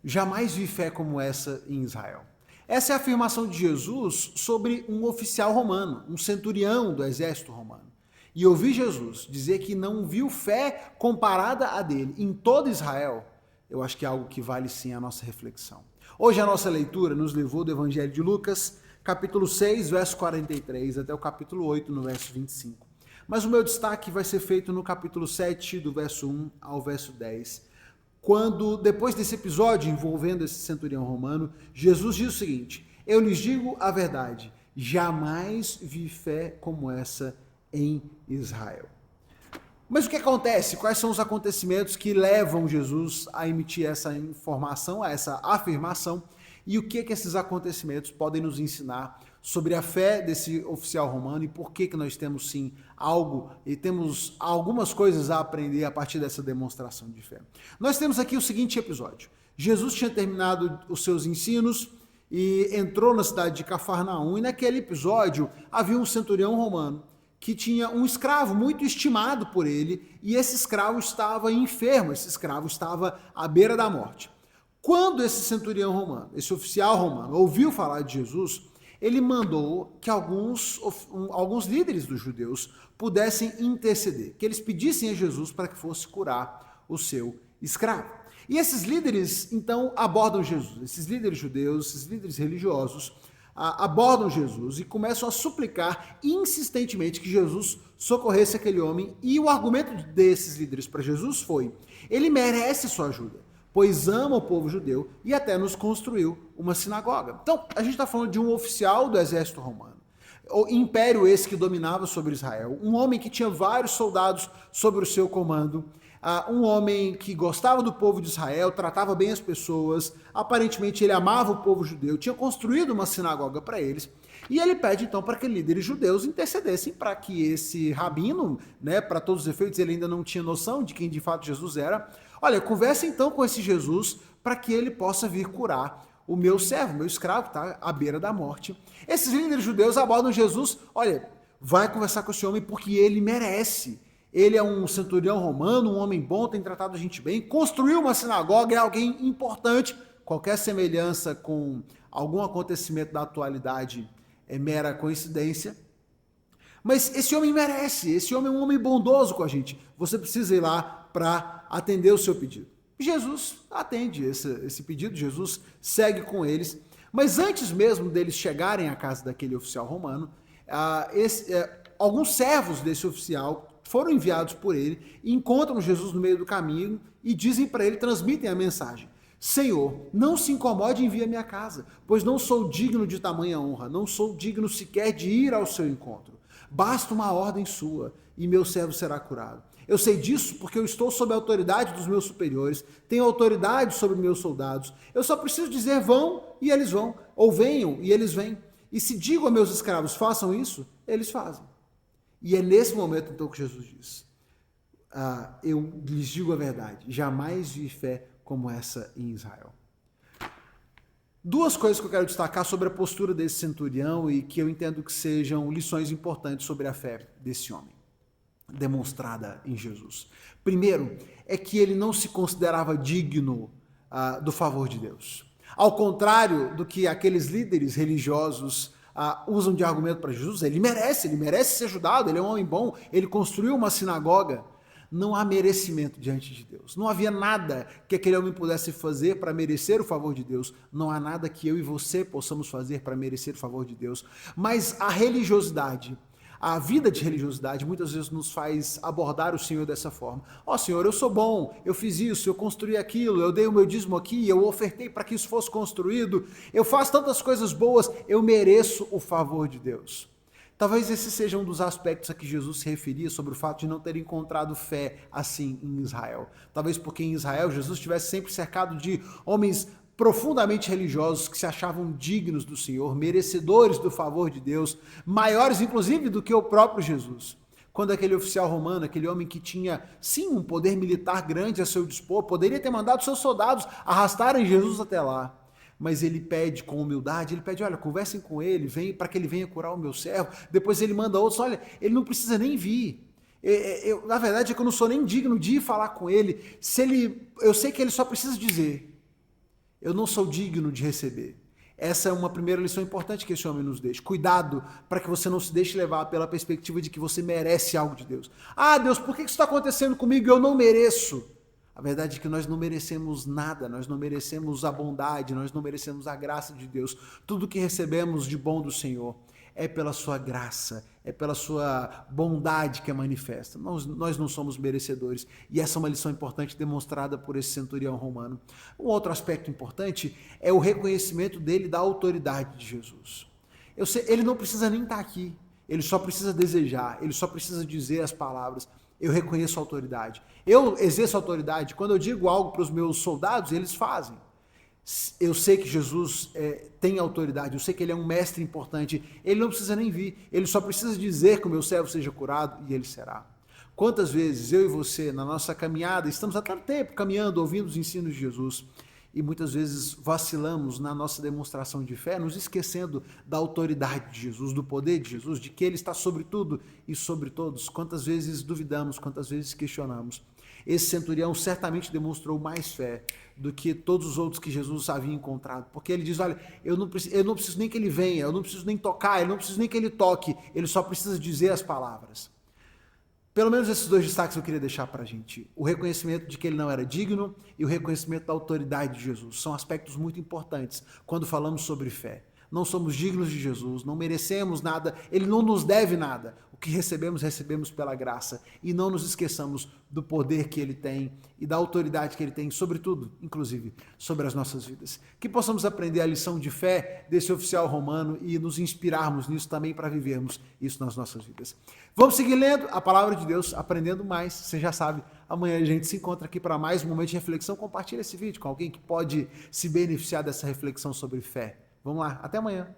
jamais vi fé como essa em Israel. Essa é a afirmação de Jesus sobre um oficial romano, um centurião do exército romano. E ouvir Jesus dizer que não viu fé comparada a dele em todo Israel, eu acho que é algo que vale sim a nossa reflexão. Hoje a nossa leitura nos levou do Evangelho de Lucas, capítulo 6, verso 43, até o capítulo 8, no verso 25. Mas o meu destaque vai ser feito no capítulo 7, do verso 1 ao verso 10, quando, depois desse episódio envolvendo esse centurião romano, Jesus diz o seguinte: eu lhes digo a verdade, jamais vi fé como essa em Israel. Mas o que acontece? Quais são os acontecimentos que levam Jesus a emitir essa informação, a essa afirmação? E o que esses acontecimentos podem nos ensinar sobre a fé desse oficial romano e por que nós temos sim algo e temos algumas coisas a aprender a partir dessa demonstração de fé. Nós temos aqui o seguinte episódio. Jesus tinha terminado os seus ensinos e entrou na cidade de Cafarnaum, e naquele episódio havia um centurião romano que tinha um escravo muito estimado por ele, e esse escravo estava enfermo, esse escravo estava à beira da morte. Quando esse centurião romano, esse oficial romano, ouviu falar de Jesus, ele mandou que alguns líderes dos judeus pudessem interceder, que eles pedissem a Jesus para que fosse curar o seu escravo. E esses líderes, então, abordam Jesus. Esses líderes judeus, esses líderes religiosos, abordam Jesus e começam a suplicar insistentemente que Jesus socorresse aquele homem. E o argumento desses líderes para Jesus foi: ele merece sua ajuda, pois ama o povo judeu e até nos construiu uma sinagoga. Então, a gente está falando de um oficial do exército romano, o império esse que dominava sobre Israel, um homem que tinha vários soldados sobre o seu comando, um homem que gostava do povo de Israel, tratava bem as pessoas, aparentemente ele amava o povo judeu, tinha construído uma sinagoga para eles, e ele pede então para que líderes judeus intercedessem para que esse rabino, para todos os efeitos ele ainda não tinha noção de quem de fato Jesus era, olha, converse então com esse Jesus para que ele possa vir curar o meu servo, meu escravo, está à beira da morte. Esses líderes judeus abordam Jesus: olha, vai conversar com esse homem porque ele merece. Ele é um centurião romano, um homem bom, tem tratado a gente bem, construiu uma sinagoga, é alguém importante. Qualquer semelhança com algum acontecimento da atualidade é mera coincidência. Mas esse homem merece, esse homem é um homem bondoso com a gente. Você precisa ir lá para atender o seu pedido. Jesus atende esse pedido, Jesus segue com eles. Mas antes mesmo deles chegarem à casa daquele oficial romano, alguns servos desse oficial foram enviados por ele, encontram Jesus no meio do caminho e dizem para ele, transmitem a mensagem: Senhor, não se incomode em vir à minha casa, pois não sou digno de tamanha honra, não sou digno sequer de ir ao seu encontro. Basta uma ordem sua e meu servo será curado. Eu sei disso porque eu estou sob a autoridade dos meus superiores, tenho autoridade sobre meus soldados. Eu só preciso dizer vão e eles vão, ou venham e eles vêm. E se digo a meus escravos façam isso, eles fazem. E é nesse momento então que Jesus diz: eu lhes digo a verdade, jamais vi fé como essa em Israel. Duas coisas que eu quero destacar sobre a postura desse centurião e que eu entendo que sejam lições importantes sobre a fé desse homem, demonstrada em Jesus. Primeiro, é que ele não se considerava digno do favor de Deus. Ao contrário do que aqueles líderes religiosos usam de argumento para Jesus, ele merece ser ajudado, ele é um homem bom, ele construiu uma sinagoga. Não há merecimento diante de Deus. Não havia nada que aquele homem pudesse fazer para merecer o favor de Deus. Não há nada que eu e você possamos fazer para merecer o favor de Deus. Mas a religiosidade, a vida de religiosidade muitas vezes nos faz abordar o Senhor dessa forma. Senhor, eu sou bom, eu fiz isso, eu construí aquilo, eu dei o meu dízimo aqui, eu ofertei para que isso fosse construído, eu faço tantas coisas boas, eu mereço o favor de Deus. Talvez esse seja um dos aspectos a que Jesus se referia sobre o fato de não ter encontrado fé assim em Israel. Talvez porque em Israel Jesus estivesse sempre cercado de homens profundamente religiosos que se achavam dignos do Senhor, merecedores do favor de Deus, maiores inclusive do que o próprio Jesus. Quando aquele oficial romano, aquele homem que tinha sim um poder militar grande a seu dispor, poderia ter mandado seus soldados arrastarem Jesus até lá. Mas ele pede com humildade, ele pede, olha, conversem com ele, para que ele venha curar o meu servo. Depois ele manda outros, olha, ele não precisa nem vir. Na verdade é que eu não sou nem digno de ir falar com ele. Eu sei que ele só precisa dizer. Eu não sou digno de receber. Essa é uma primeira lição importante que esse homem nos deixa. Cuidado para que você não se deixe levar pela perspectiva de que você merece algo de Deus. Ah, Deus, por que isso está acontecendo comigo? Eu não mereço. A verdade é que nós não merecemos nada, nós não merecemos a bondade, nós não merecemos a graça de Deus. Tudo que recebemos de bom do Senhor é pela sua graça, é pela sua bondade que é manifesta. Nós não somos merecedores. E essa é uma lição importante demonstrada por esse centurião romano. Um outro aspecto importante é o reconhecimento dele da autoridade de Jesus. Ele não precisa nem estar aqui, ele só precisa desejar, ele só precisa dizer as palavras. Eu reconheço a autoridade. Eu exerço autoridade. Quando eu digo algo para os meus soldados, eles fazem. Eu sei que Jesus tem autoridade, eu sei que ele é um mestre importante, ele não precisa nem vir, ele só precisa dizer que o meu servo seja curado e ele será. Quantas vezes eu e você, na nossa caminhada, estamos há tanto tempo caminhando, ouvindo os ensinos de Jesus, e muitas vezes vacilamos na nossa demonstração de fé, nos esquecendo da autoridade de Jesus, do poder de Jesus, de que ele está sobre tudo e sobre todos. Quantas vezes duvidamos, quantas vezes questionamos. Esse centurião certamente demonstrou mais fé do que todos os outros que Jesus havia encontrado, porque ele diz, olha, eu não preciso nem que ele venha, eu não preciso nem tocar, eu não preciso nem que ele toque, ele só precisa dizer as palavras. Pelo menos esses dois destaques eu queria deixar para a gente. O reconhecimento de que ele não era digno e o reconhecimento da autoridade de Jesus. São aspectos muito importantes quando falamos sobre fé. Não somos dignos de Jesus, não merecemos nada, ele não nos deve nada. O que recebemos, recebemos pela graça. E não nos esqueçamos do poder que ele tem e da autoridade que ele tem, sobretudo, inclusive, sobre as nossas vidas. Que possamos aprender a lição de fé desse oficial romano e nos inspirarmos nisso também para vivermos isso nas nossas vidas. Vamos seguir lendo a palavra de Deus, aprendendo mais. Você já sabe, amanhã a gente se encontra aqui para mais um momento de reflexão. Compartilha esse vídeo com alguém que pode se beneficiar dessa reflexão sobre fé. Vamos lá, até amanhã.